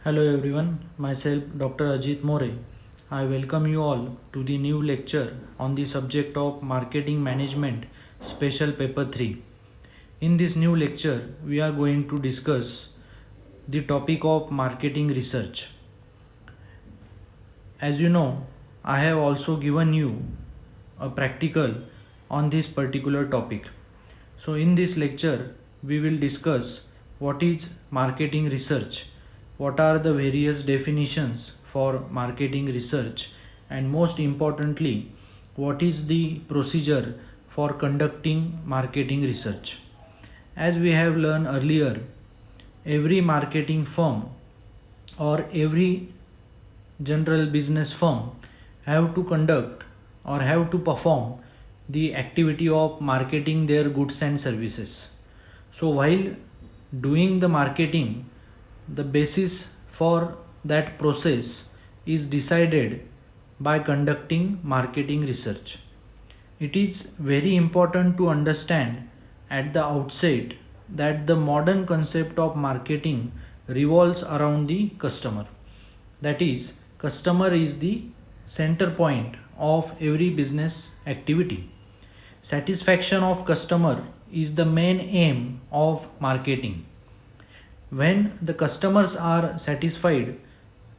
Hello everyone, myself Dr. Ajit More. I welcome you all to the new lecture on the subject of Marketing Management Special Paper 3. In this new lecture, we are going to discuss the topic of marketing research. As you know, I have also given you a practical on this particular topic. So in this lecture, we will discuss what is marketing research, what are the various definitions for marketing research, and most importantly, what is the procedure for conducting marketing research. As we have learned earlier, every marketing firm or every general business firm have to conduct or have to perform the activity of marketing their goods and services. So while doing the marketing, the basis for that process is decided by conducting marketing research. It is very important to understand at the outset that the modern concept of marketing revolves around the customer. That is, customer is the center point of every business activity. Satisfaction of customer is the main aim of marketing. When the customers are satisfied,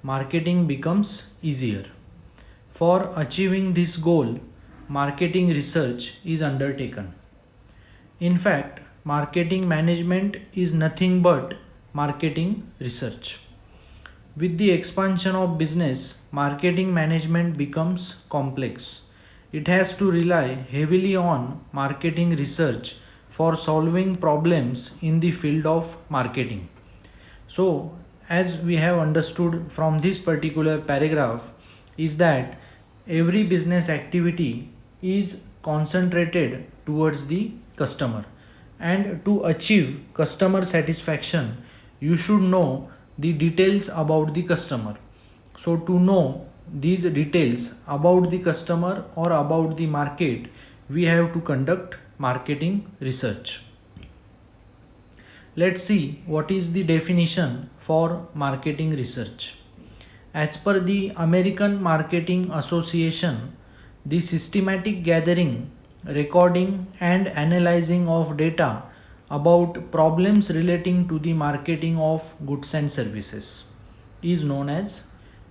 marketing becomes easier. For achieving this goal, marketing research is undertaken. In fact, marketing management is nothing but marketing research. With the expansion of business, marketing management becomes complex. It has to rely heavily on marketing research for solving problems in the field of marketing. So, as we have understood from this particular paragraph, is that every business activity is concentrated towards the customer, and to achieve customer satisfaction, you should know the details about the customer. So, to know these details about the customer or about the market, we have to conduct marketing research. Let's see what is the definition for marketing research. As per the American Marketing Association, the systematic gathering, recording, and analyzing of data about problems relating to the marketing of goods and services is known as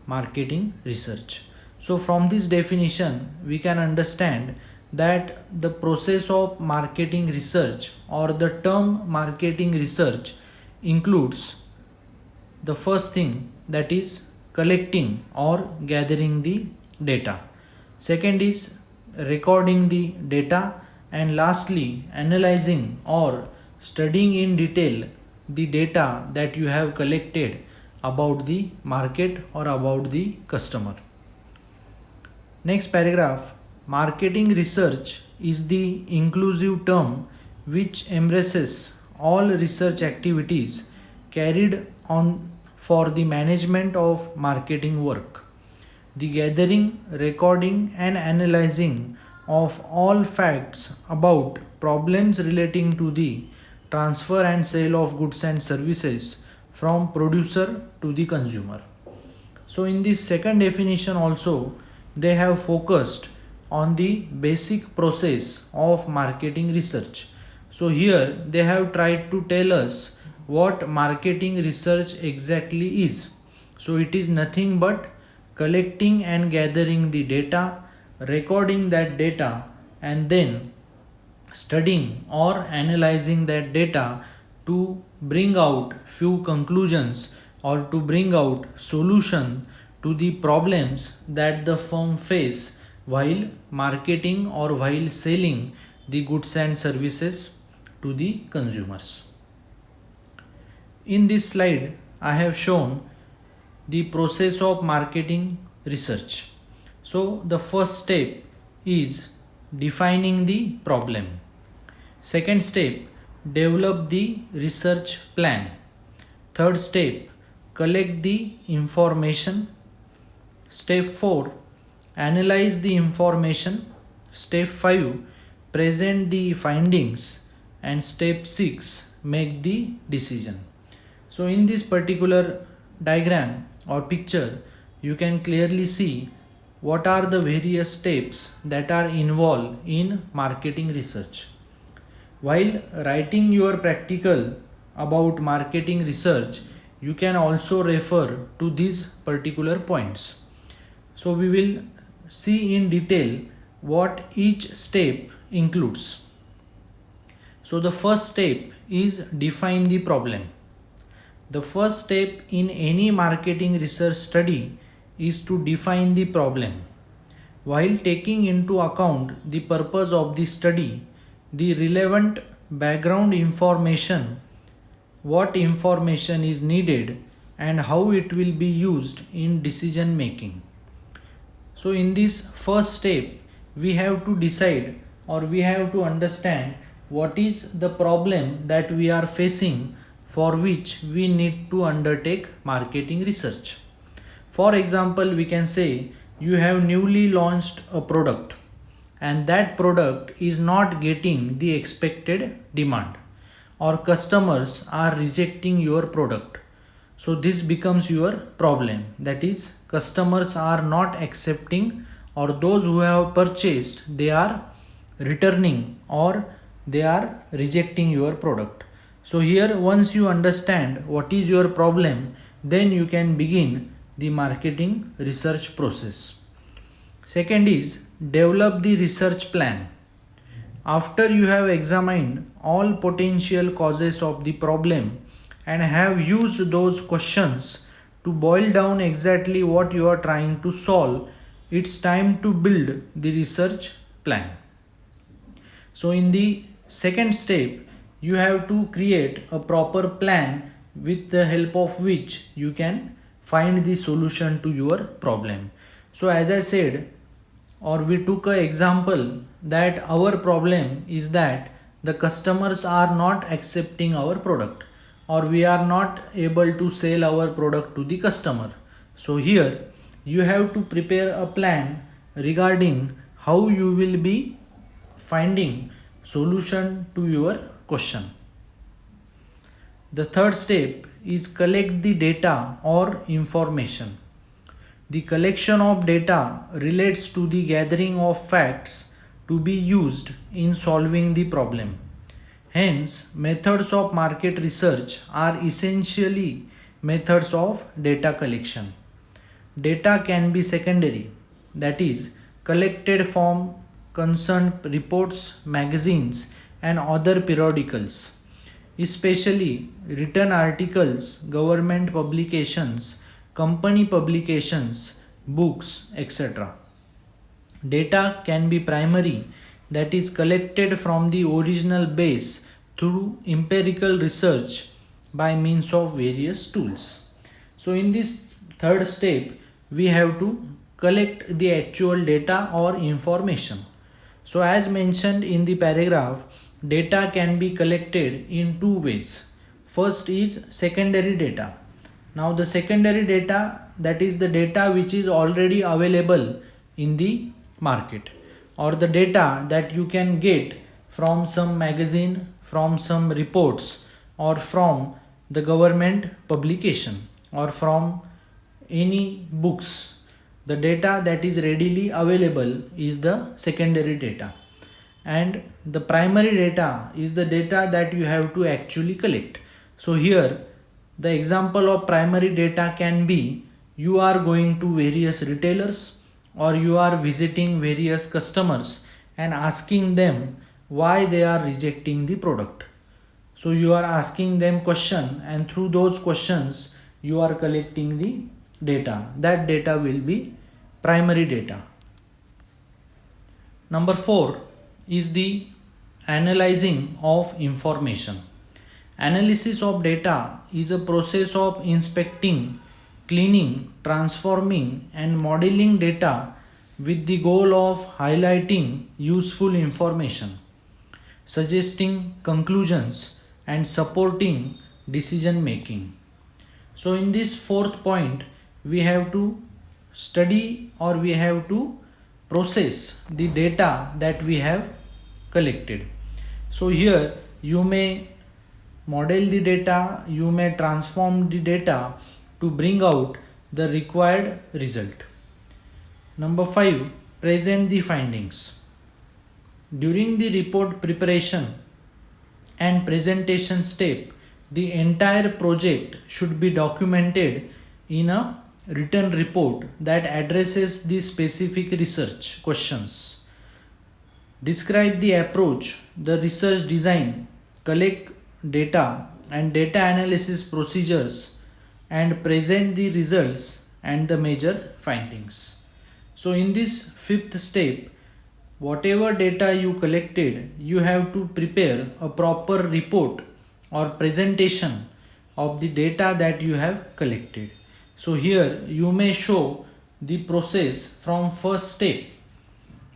marketing research. So, from this definition, we can understand that the process of marketing research or the term marketing research includes the first thing, that is collecting or gathering the data. Second is recording the data, and lastly analyzing or studying in detail the data that you have collected about the market or about the customer. Next paragraph, marketing research is the inclusive term which embraces all research activities carried on for the management of marketing work. The gathering, recording, and analyzing of all facts about problems relating to the transfer and sale of goods and services from producer to the consumer. So, in this second definition, also they have focused on the basic process of marketing research. So, here they have tried to tell us what marketing research exactly is. So, it is nothing but collecting and gathering the data, recording that data, and then studying or analyzing that data to bring out few conclusions or to bring out solution to the problems that the firm face while marketing or while selling the goods and services to the consumers. In this slide, I have shown the process of marketing research. So, the first step is defining the problem. Second step, develop the research plan. Third step, collect the information. Step 4, analyze the information. Step 5, present the findings. And step 6, make the decision. So, in this particular diagram or picture, you can clearly see what are the various steps that are involved in marketing research. While writing your practical about marketing research, you can also refer to these particular points. So we will see in detail what each step includes. So the first step is define the problem. The first step in any marketing research study is to define the problem. While taking into account the purpose of the study, the relevant background information, what information is needed, and how it will be used in decision making. So, in this first step, we have to decide or we have to understand what is the problem that we are facing for which we need to undertake marketing research. For example, we can say you have newly launched a product and that product is not getting the expected demand, or customers are rejecting your product. So this becomes your problem, that is customers are not accepting, or those who have purchased they are returning or they are rejecting your product. So here once you understand what is your problem, then you can begin the marketing research process. Second is develop the research plan. After you have examined all potential causes of the problem and have used those questions to boil down exactly what you are trying to solve, it's time to build the research plan. So, in the second step, you have to create a proper plan with the help of which you can find the solution to your problem. So, as I said, or we took an example that our problem is that the customers are not accepting our product, or we are not able to sell our product to the customer. So here you have to prepare a plan regarding how you will be finding solution to your question. The third step is collect the data or information. The collection of data relates to the gathering of facts to be used in solving the problem. Hence, methods of market research are essentially methods of data collection. Data can be secondary, that is, collected from concerned reports, magazines, and other periodicals, especially written articles, government publications, company publications, books, etc. Data can be primary, that is collected from the original base through empirical research by means of various tools. So in this third step, we have to collect the actual data or information. So as mentioned in the paragraph, data can be collected in two ways. First is secondary data. Now the secondary data, that is the data which is already available in the market, or the data that you can get from some magazine, from some reports, or from the government publication, or from any books. The data that is readily available is the secondary data, and the primary data is the data that you have to actually collect. So here the example of primary data can be you are going to various retailers, or you are visiting various customers and asking them why they are rejecting the product. So you are asking them question, and through those questions you are collecting the data. That data will be primary data. Number 4 is the analyzing of information. Analysis of data is a process of inspecting, cleaning, transforming, and modeling data with the goal of highlighting useful information, suggesting conclusions, and supporting decision making. So, in this fourth point, we have to study, or we have to process the data that we have collected. So, here you may model the data, you may transform the data to bring out the required result. Number 5. Present the findings. During the report preparation and presentation step, the entire project should be documented in a written report that addresses the specific research questions. Describe the approach, the research design, collect data and data analysis procedures, and present the results and the major findings. So in this fifth step, whatever data you collected, you have to prepare a proper report or presentation of the data that you have collected. So here you may show the process from first step,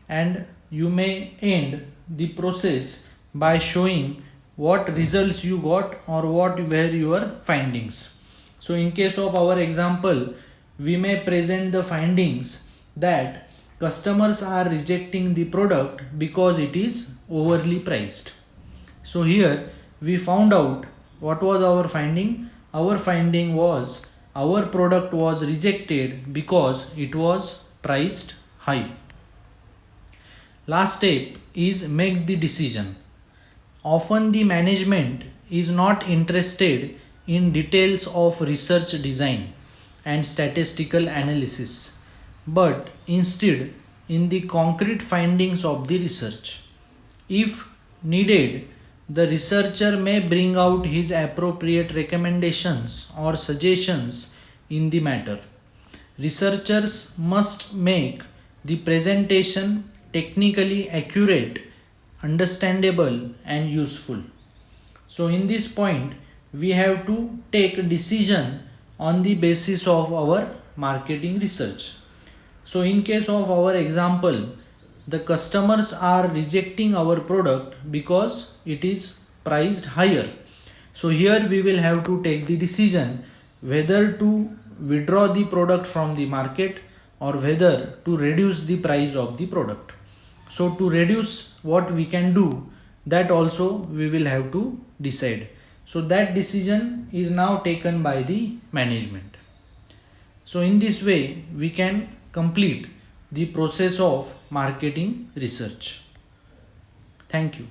and you may end the process by showing what results you got or what were your findings. So in case of our example, we may present the findings that customers are rejecting the product because it is overly priced. So here we found out what was our finding. Our finding was our product was rejected because it was priced high. Last step is make the decision. Often the management is not interested in details of research design and statistical analysis, but instead in the concrete findings of the research. If needed, the researcher may bring out his appropriate recommendations or suggestions in the matter. Researchers must make the presentation technically accurate, understandable, and useful. So in this point, we have to take a decision on the basis of our marketing research. So in case of our example, the customers are rejecting our product because it is priced higher. So here we will have to take the decision whether to withdraw the product from the market or whether to reduce the price of the product. So to reduce, what we can do, that also we will have to decide. So that decision is now taken by the management. So in this way we can complete the process of marketing research. Thank you.